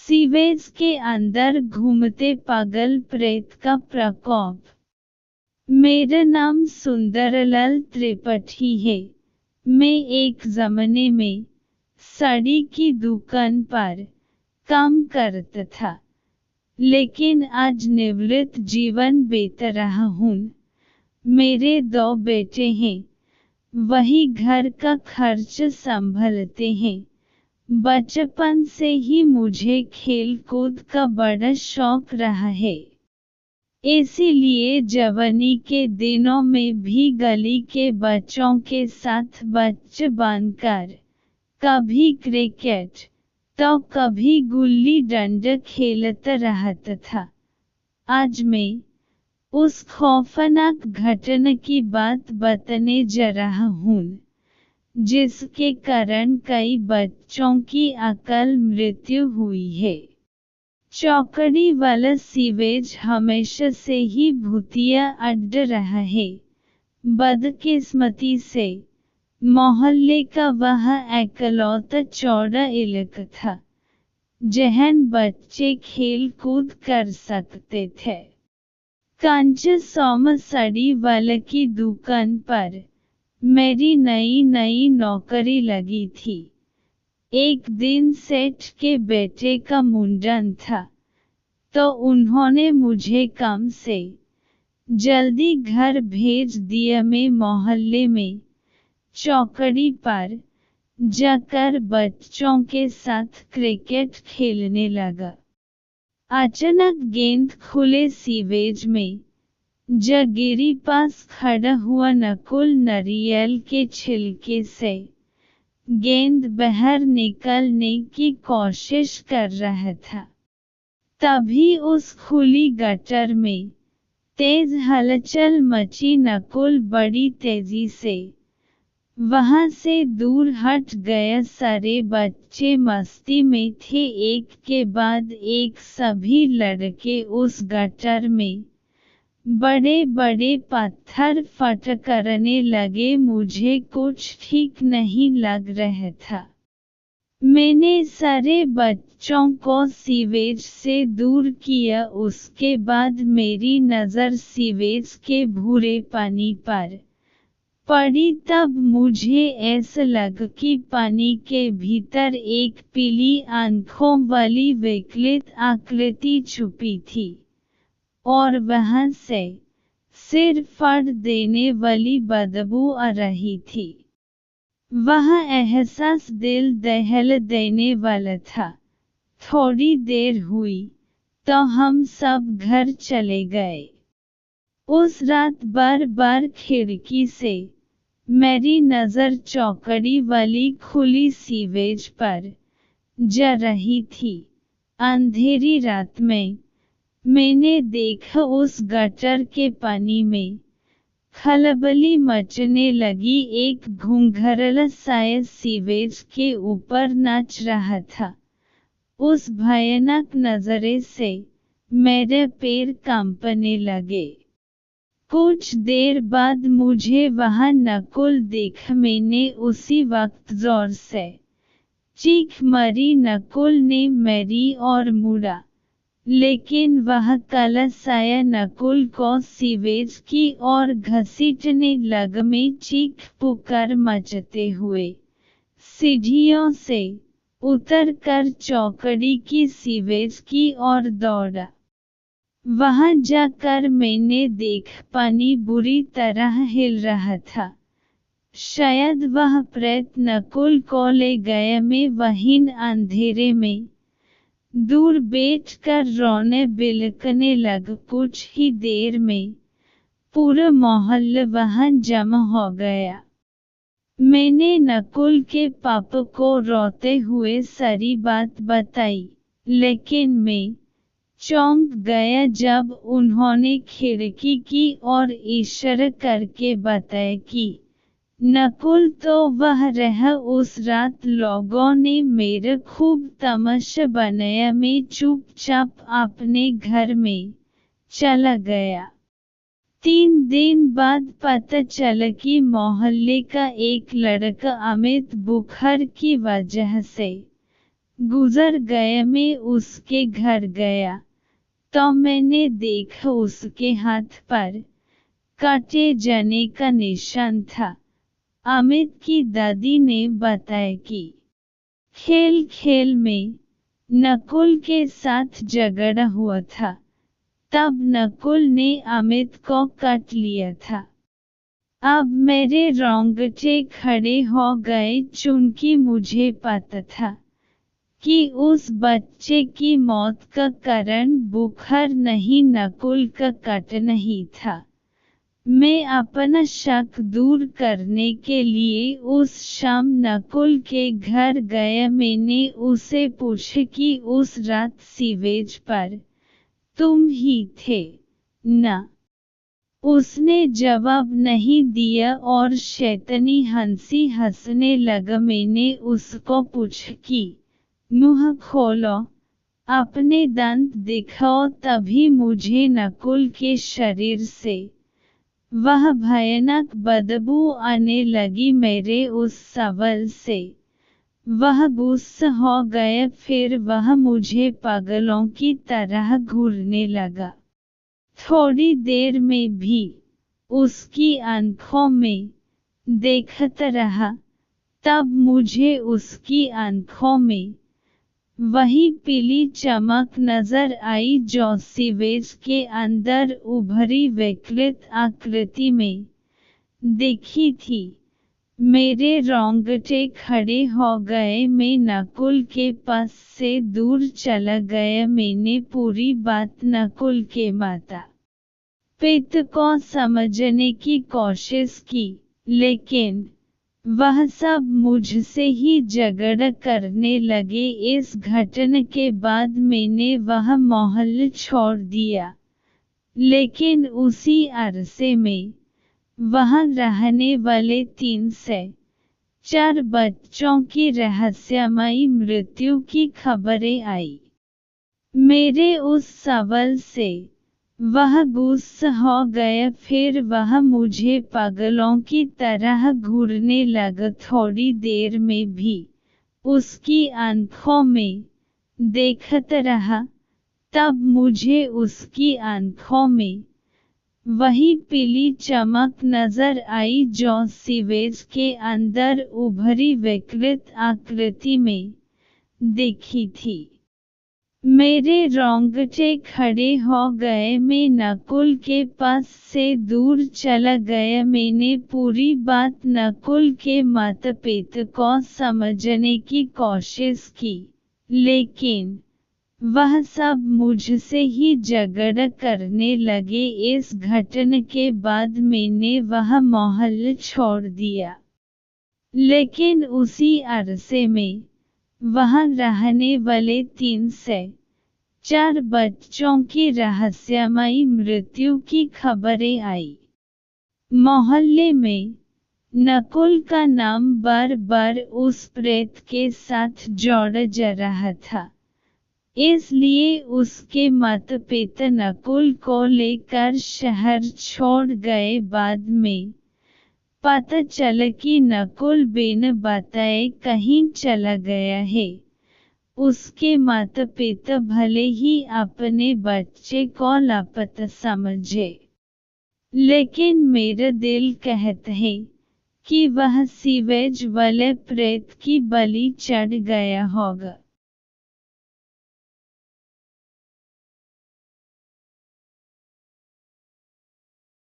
Sewage के अंदर घूमते पागल प्रेत का प्रकोप। मेरा नाम सुंदरलाल त्रिपाठी है। मैं एक ज़माने में साड़ी की दुकान पर काम करता था, लेकिन आज निवृत्त जीवन बीत रहा हूँ। मेरे 2 बेटे हैं, वही घर का खर्च संभालते हैं। बचपन से ही मुझे खेल कूद का बड़ा शौक रहा है, इसीलिए जवानी के दिनों में भी गली के बच्चों के साथ बच्चे बनकर कभी क्रिकेट तो कभी गुल्ली डंडा खेलता रहता था। आज मैं उस खौफनाक घटना की बात बताने जा रहा हूँ, जिसके कारण कई बच्चों की अकाल मृत्यु हुई है। चौकड़ी वाला सीवेज हमेशा से ही भूतिया अड्डा रहा है। बदकिस्मती से मोहल्ले का वह एकलौता चौड़ा इलाका था, जहाँ बच्चे खेल कूद कर सकते थे। कांच सोम साड़ी वाला की दुकान पर मेरी नई नौकरी लगी थी। एक दिन सेठ के बेटे का मुंडन था, तो उन्होंने मुझे काम से जल्दी घर भेज दिया। मैं मोहल्ले में चौकड़ी पर जाकर बच्चों के साथ क्रिकेट खेलने लगा। अचानक गेंद खुले सीवेज में जा गिरी। पास खड़ा हुआ नकुल नारियल के छिलके से गेंद बाहर निकालने की कोशिश कर रहा था। तभी उस खुली गटर में तेज हलचल मची। नकुल बड़ी तेजी से वहां से दूर हट गया। सारे बच्चे मस्ती में थे। एक के बाद एक सभी लड़के उस गटर में बड़े बड़े पत्थर फटकारने लगे। मुझे कुछ ठीक नहीं लग रहा था। मैंने सारे बच्चों को सीवेज से दूर किया। उसके बाद मेरी नज़र सीवेज के भूरे पानी पर पड़ी। तब मुझे ऐसा लगा कि पानी के भीतर एक पीली आंखों वाली विकलित आकृति छुपी थी, और वहां से सिर फाड़ देने वाली बदबू आ रही थी। वह एहसास दिल दहला देने वाला था। थोड़ी देर हुई तो हम सब घर चले गए। उस रात बार खिड़की से मेरी नज़र चौकड़ी वाली खुली सीवेज पर जा रही थी। अंधेरी रात में मैंने देखा उस गटर के पानी में खलबली मचने लगी। एक घुंघराला साया सीवेज के ऊपर नाच रहा था। उस भयानक नज़ारे से मेरे पैर कांपने लगे। कुछ देर बाद मुझे वहां नकुल दिखा। मैंने उसी वक्त जोर से चीख मारी। नकुल ने मेरी ओर मुड़ा, लेकिन वह काला साया नकुल को सीवेज की ओर घसीटने लगा। मैं चीख पुकार मचाते हुए सीढ़ियों से उतरकर चौकड़ी की सीवेज की ओर दौड़ा। वहां जाकर मैंने देखा पानी बुरी तरह हिल रहा था। शायद वह प्रेत नकुल को ले गया। मैं वहीं अंधेरे में दूर बैठकर रोने बिलखने लगा। कुछ ही देर में पूरा मोहल्ला वहां जमा हो गया। मैंने नकुल के पापा को रोते हुए सारी बात बताई, लेकिन मैं चौंक गया जब उन्होंने खिड़की की ओर इशारा करके बताया कि नकुल तो वह रहा। उस रात लोगों ने मेरा खूब तमाशा बनाया। मैं चुपचाप अपने घर में चला गया। 3 दिन बाद पता चला कि मोहल्ले का एक लड़का अमित बुखार की वजह से गुजर गए। मैं उसके घर गया तो मैंने देखा उसके हाथ पर काटे जाने का निशान था। अमित की दादी ने बताया कि खेल खेल में नकुल के साथ झगड़ा हुआ था, तब नकुल ने अमित को काट लिया था। अब मेरे रोंगटे खड़े हो गए, चूंकि मुझे पता था कि उस बच्चे की मौत का कारण बुखार नहीं, नकुल का काटना ही था। मैं अपना शक दूर करने के लिए उस शाम नकुल के घर गया। मैंने उसे पूछा कि उस रात सीवेज पर तुम ही थे ना? उसने जवाब नहीं दिया और शैतानी हंसी हंसने लगा। मैंने उसको पूछा कि मुंह खोलो, अपने दांत दिखाओ। तभी मुझे नकुल के शरीर से वह भयानक बदबू आने लगी। मेरे उस सवाल से वह गुस्सा हो गया। फिर वह मुझे पागलों की तरह घूरने लगा। थोड़ी देर में भी उसकी आंखों में देखता रहा। तब मुझे उसकी आंखों में वही पीली चमक नजर आई जो सीवेज के अंदर उभरी विकृत आकृति में दिखी थी। मेरे रोंगटे खड़े हो गए। मैं नकुल के पास से दूर चला गया। मैंने पूरी बात नकुल के माता पिता को समझने की कोशिश की, लेकिन वह सब मुझसे ही झगड़ा करने लगे। इस घटना के बाद मैंने वह मोहल्ला छोड़ दिया, लेकिन उसी अरसे में वहां रहने वाले 3 से 4 बच्चों की रहस्यमयी मृत्यु की खबरें आई। मेरे उस सवाल से वह गुस्सा हो गया। फिर वह मुझे पागलों की तरह घूरने लगा। थोड़ी देर में भी उसकी आंखों में देखता रहा। तब मुझे उसकी आंखों में वही पीली चमक नजर आई जो सीवेज के अंदर उभरी विकृत आकृति में दिखी थी। मेरे रोंगटे खड़े हो गए। मैं नकुल के पास से दूर चला गया। मैंने पूरी बात नकुल के माता पिता को समझने की कोशिश की, लेकिन वह सब मुझसे ही झगड़ा करने लगे। इस घटना के बाद मैंने वह मोहल्ला छोड़ दिया, लेकिन उसी अरसे में वहां रहने वाले 3 से 4 बच्चों की रहस्यमयी मृत्यु की खबरें आई। मोहल्ले में नकुल का नाम बार बार उस प्रेत के साथ जोड़ा जा रहा था, इसलिए उसके माता पिता नकुल को लेकर शहर छोड़ गए। बाद में पता चला कि नकुल बिना बताए कहीं चला गया है। उसके माता पिता भले ही अपने बच्चे को लापता समझे, लेकिन मेरा दिल कहता है कि वह सीवेज वाले प्रेत की बलि चढ़ गया होगा।